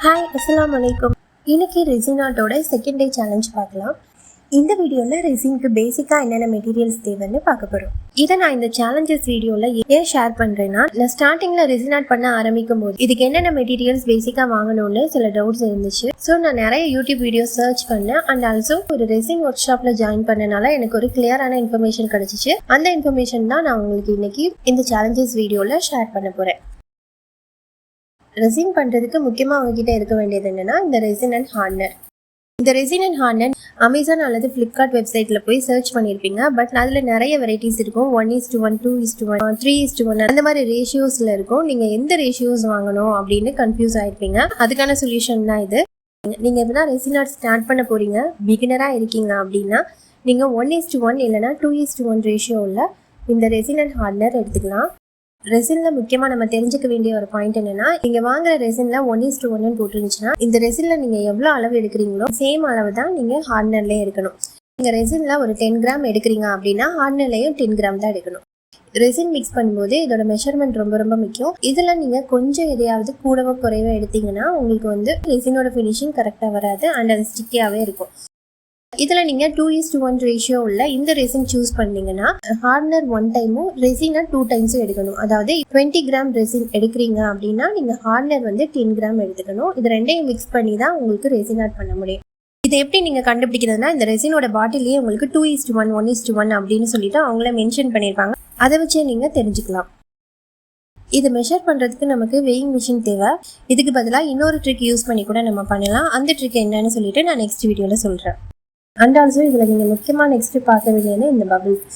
Hi, அஸ்ஸலாமு அலைக்கும். இன்னைக்கு ரெசின் ஆர்ட்டோட செகண்ட் டே சேலஞ்ச் பார்க்கலாம். இந்த வீடியோவில் ரெசினுக்கு பேசிக்காக என்னென்ன மெட்டீரியல்ஸ் தேவைன்னு பார்க்க போகிறோம். இதை நான் இந்த சேலஞ்சஸ் வீடியோவில் ஏன் ஷேர் பண்ணுறேன்னா, நான் ஸ்டார்டிங்கில் ரெசின் ஆர்ட் பண்ண ஆரம்பிக்கும் போது இதுக்கு என்னென்ன மெட்டீரியல்ஸ் பேசிக்காக வாங்கணும்னு சில டவுட்ஸ் இருந்துச்சு. ஸோ நான் நிறைய யூடியூப் வீடியோஸ் சர்ச் பண்ணேன். அண்ட் ஆல்சோ ஒரு ரெசின் ஒர்க் ஷாப்பில் ஜாயின் பண்ணனால எனக்கு ஒரு கிளியரான இன்ஃபர்மேஷன் கிடைச்சிச்சு. அந்த இன்ஃபர்மேஷன் தான் நான் உங்களுக்கு இன்னைக்கு இந்த சேலஞ்சஸ் வீடியோவில் ஷேர் பண்ண போகிறேன். ரெசின் பண்ணுறதுக்கு முக்கியமாக அவங்ககிட்ட இருக்க வேண்டியது என்னென்னா இந்த ரெசின் அண்ட் ஹார்ட்னர். இந்த ரெசின் அண்ட் ஹார்ட்னர் அமேசான் அல்லது ஃப்ளிப்கார்ட் வெப்சைட்டில் போய் சர்ச் பண்ணியிருப்பீங்க. பட் அதில் நிறைய வெரைட்டிஸ் இருக்கும். 1:1, 2:1, 3:1 அந்த மாதிரி ரேஷியோஸில் இருக்கும். நீங்கள் எந்த ரேஷியோஸ் வாங்கணும் அப்படின்னு கன்ஃபியூஸ் ஆகிருப்பீங்க. அதுக்கான சொல்யூஷன் தான் இது. நீங்கள் இப்போ தான் ரெசின் ஆர்ட் ஸ்டார்ட் பண்ண போகிறீங்க, பிகினராக இருக்கீங்க அப்படின்னா நீங்கள் 1:1 இல்லைனா 2:1 ரேஷியோவில் இந்த ரெசின் அண்ட் ஹார்ட்னர் எடுத்துக்கலாம். ரெசினில் முக்கியமாக நம்ம தெரிஞ்சுக்க வேண்டிய ஒரு பாயிண்ட் என்னென்னா, நீங்கள் வாங்குற ரெசினில் 1:1 போட்டுருந்துச்சுன்னா இந்த ரெசினில் நீங்கள் எவ்வளோ அளவு எடுக்கிறீங்களோ சேம் அளவு தான் நீங்கள் ஹார்ட்னர்லேயே எடுக்கணும். நீங்கள் ரெசினில் ஒரு 10 கிராம் எடுக்கிறீங்க அப்படின்னா ஹார்ட்னர்லேயும் 10 கிராம் தான் எடுக்கணும். ரெசின் மிக்ஸ் பண்ணும்போது இதோட மெஷர்மெண்ட் ரொம்ப ரொம்ப முக்கியம். இதில் நீங்கள் கொஞ்சம் எதையாவது கூடவோ குறைவோ எடுத்தீங்கன்னா உங்களுக்கு ரெசினோட ஃபினிஷிங் கரெக்டாக வராது அண்ட் அது ஸ்டிக்கியாகவே இருக்கும். இதில் நீங்கள் 2:1 ரேஷியோ உள்ள இந்த ரெசின் சூஸ் பண்ணீங்கன்னா ஹார்ட்னர் 1 டைமும் ரெசினை 2 டைம்ஸும் எடுக்கணும். அதாவது 20 கிராம் ரெசின் எடுக்கிறீங்க அப்படின்னா நீங்கள் ஹார்ட்னர் 10 கிராம் எடுத்துக்கணும். இது ரெண்டையும் மிக்ஸ் பண்ணி தான் உங்களுக்கு ரெசின் ஆட் பண்ண முடியும். இதை எப்படி நீங்கள் கண்டுபிடிக்கிறதுனா, இந்த ரெசினோட பாட்டிலேயே உங்களுக்கு 2:1, 1:1 அப்படின்னு சொல்லிட்டு அவங்கள மென்ஷன் பண்ணியிருப்பாங்க. அதை வச்சே நீங்கள் தெரிஞ்சுக்கலாம். இதை மெஷர் பண்ணுறதுக்கு நமக்கு வெயிங் மிஷின் தேவை. இதுக்கு பதிலாக இன்னொரு ட்ரிக் யூஸ் பண்ணி கூட நம்ம பண்ணலாம். அந்த ட்ரிக் என்னன்னு சொல்லிட்டு நான் நெக்ஸ்ட் வீடியோவில் சொல்கிறேன். அண்ட் ஆல்சோ இதில் நீங்கள் முக்கியமாக நெக்ஸ்ட்டு பார்க்க வேண்டியது இந்த பபிள்ஸ்.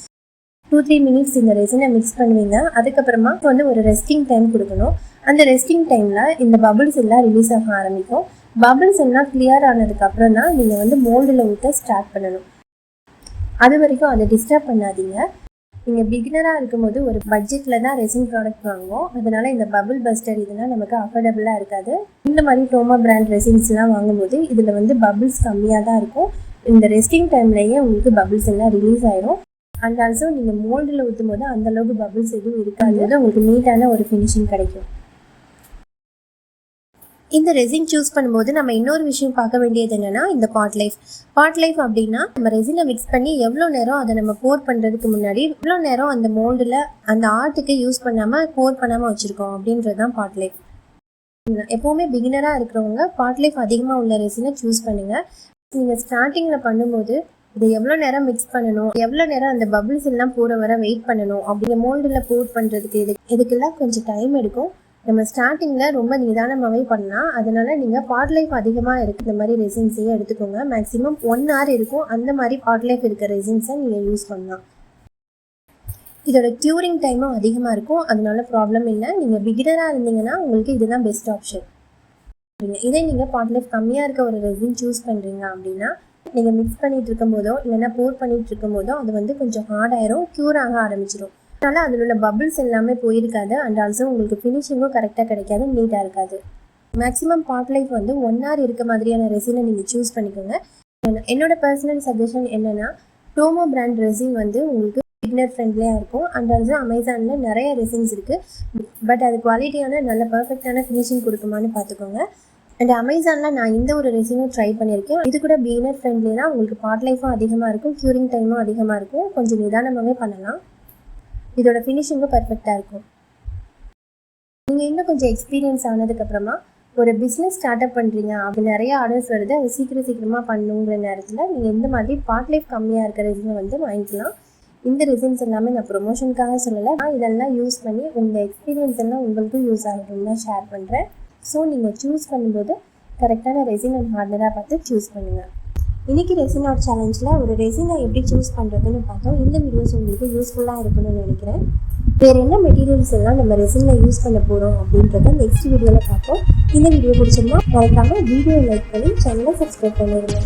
2-3 மினிட்ஸ் இந்த ரெசினை மிக்ஸ் பண்ணுவீங்க. அதுக்கப்புறமா ஒரு ரெஸ்டிங் டைம் கொடுக்கணும். அந்த ரெஸ்டிங் டைமில் இந்த பபிள்ஸ் எல்லாம் ரிலீஸ் ஆக ஆரம்பிக்கும். பபிள்ஸ் எல்லாம் கிளியர் ஆனதுக்கப்புறம் தான் நீங்கள் மோல்டில் ஊற்ற ஸ்டார்ட் பண்ணணும். அது வரைக்கும் அதை டிஸ்டர்ப் பண்ணாதீங்க. நீங்கள் பிகினராக இருக்கும்போது ஒரு பட்ஜெட்டில் தான் ரெசின் ப்ராடக்ட் வாங்குவோம். அதனால் இந்த பபிள் பஸ்டர் இதெல்லாம் நமக்கு அஃபோர்டபுளாக இருக்காது. இந்த மாதிரி டோமா பிராண்ட் ரெசின்ஸ்லாம் வாங்கும்போது இதில் பபிள்ஸ் கம்மியாக தான் இருக்கும். இந்த ரெஸ்டிங் டைம்லேயே உங்களுக்கு பபிள்ஸ் எல்லாம் ரிலீஸ் ஆயிடும். அண்ட் ஆல்சோ நீங்கள் மோல்டில் ஊற்றும் போது அந்தளவுக்கு பபிள்ஸ் எதுவும் இருக்காது. உங்களுக்கு நீட்டான ஒரு ஃபினிஷிங் கிடைக்கும். இந்த ரெசின் சூஸ் பண்ணும்போது நம்ம இன்னொரு விஷயம் பார்க்க வேண்டியது என்னென்னா இந்த பாட் லைஃப் அப்படின்னா நம்ம ரெசினை மிக்ஸ் பண்ணி எவ்வளோ நேரம் அதை நம்ம போர் பண்ணுறதுக்கு முன்னாடி எவ்வளோ நேரம் அந்த மோல்டில் அந்த ஆர்ட்டுக்கு யூஸ் பண்ணாமல் போர் பண்ணாமல் வச்சுருக்கோம் அப்படின்றது தான் பாட் லைஃப். எப்போவுமே பிகினராக இருக்கிறவங்க பாட் லைஃப் அதிகமாக உள்ள ரெசினை சூஸ் பண்ணுங்கள். நீங்கள் ஸ்டார்டிங்கில் பண்ணும்போது இதை எவ்வளோ நேரம் மிக்ஸ் பண்ணணும், எவ்வளோ நேரம் அந்த பபிள்ஸ் எல்லாம் போகிற வர வெயிட் பண்ணணும் அப்படிங்கிற மோல்டில் போர் பண்ணுறதுக்கு இதுக்கெல்லாம் கொஞ்சம் டைம் எடுக்கும். நம்ம ஸ்டார்டிங்கில் ரொம்ப நிதானமாகவே பண்ணலாம். அதனால் நீங்கள் பாட் லைஃப் அதிகமாக இருக்குது இந்த மாதிரி ரெசின்ஸையே எடுத்துக்கோங்க. மேக்ஸிமம் 1 hour இருக்கும். அந்த மாதிரி பாட் லைஃப் இருக்க ரெசின்ஸை நீங்கள் யூஸ் பண்ணலாம். இதோட க்யூரிங் டைமும் அதிகமாக இருக்கும். அதனால ப்ராப்ளம் இல்லை. நீங்கள் பிகினராக இருந்தீங்கன்னா உங்களுக்கு இதுதான் பெஸ்ட் ஆப்ஷன். இதே நீங்கள் பாட் லைஃப் கம்மியாக இருக்க ஒரு ரெசின் சூஸ் பண்ணுறீங்க அப்படின்னா நீங்கள் மிக்ஸ் பண்ணிகிட்டு இருக்கும் போதோ இல்லைன்னா போர் பண்ணிகிட்டு இருக்கும் போதோ அது கொஞ்சம் ஹார்டாயிரும், க்யூர் ஆக ஆரம்பிச்சிடும். அதனால் அதில் உள்ள பபிள்ஸ் எல்லாமே போயிருக்காது. அண்ட் ஆல்சோ உங்களுக்கு ஃபினிஷிங்கும் கரெக்டாக கிடைக்காது, நீட்டாக இருக்காது. மேக்ஸிமம் பாட் லைஃப் 1 hour இருக்க மாதிரியான ரெசினை நீங்கள் சூஸ் பண்ணிக்கோங்க. என்னோட பர்சனல் சஜஷன் என்னென்னா, டோமோ பிராண்ட் ரெசின் உங்களுக்கு பிகினர் ஃப்ரெண்ட்லியாக இருக்கும். அண்ட் ஆல்சோ அமேசானில் நிறைய ரெசின்ஸ் இருக்குது. பட் அது குவாலிட்டியான நல்ல பர்ஃபெக்டான ஃபினிஷிங் கொடுக்குமான்னு பார்த்துக்கோங்க. அண்ட் அமேசானில் நான் இந்த ஒரு ரெசினும் ட்ரை பண்ணியிருக்கேன். இது கூட பிகினர் ஃப்ரெண்ட்லி தான். உங்களுக்கு பாட் லைஃபும் அதிகமாக இருக்கும், க்யூரிங் டைமும் அதிகமாக இருக்கும். கொஞ்சம் நிதானமாகவே பண்ணலாம். இதோட ஃபினிஷிங்கும் பர்ஃபெக்டாக இருக்கும். நீங்கள் இன்னும் கொஞ்சம் எக்ஸ்பீரியன்ஸ் ஆனதுக்கப்புறமா ஒரு பிஸ்னஸ் ஸ்டார்ட் அப் பண்ணுறீங்க, அப்படி நிறைய ஆர்டர்ஸ் வருது, அது சீக்கிரமாக பண்ணுங்கிற நேரத்தில் நீங்கள் இந்த மாதிரி பாட் லைஃப் கம்மியாக இருக்கிற ரெசினை வாங்கிக்கலாம். இந்த ரெசின்ஸ் எல்லாமே நான் ப்ரொமோஷனுக்காக சொல்லலை. நான் இதெல்லாம் யூஸ் பண்ணி உங்கள் எக்ஸ்பீரியன்ஸ் எல்லாம் உங்களுக்கும் யூஸ் ஆகணும்னு தான் ஷேர் பண்ணுறேன். ஸோ நீங்கள் சூஸ் பண்ணும்போது கரெக்டான ரெசின் அண்ட் ஹார்ட்னராக பார்த்து சூஸ் பண்ணுங்கள். இன்றைக்கி ரெசின் ஆர்ட் சேலஞ்சில் ஒரு ரெசினை எப்படி சூஸ் பண்ணுறதுன்னு பார்த்தோம். இந்த வீடியோஸ் உங்களுக்கு யூஸ்ஃபுல்லாக இருக்குன்னு நினைக்கிறேன். வேறு என்ன மெட்டீரியல்ஸ் எல்லாம் நம்ம ரெசினில் யூஸ் பண்ண போகிறோம் அப்படின்றத நெக்ஸ்ட் வீடியோவில் பார்ப்போம். இந்த வீடியோ பிடிச்சிருந்தா மறக்காமல் வீடியோ லைக் பண்ணி சேனலை சப்ஸ்கிரைப் பண்ணிடுங்க.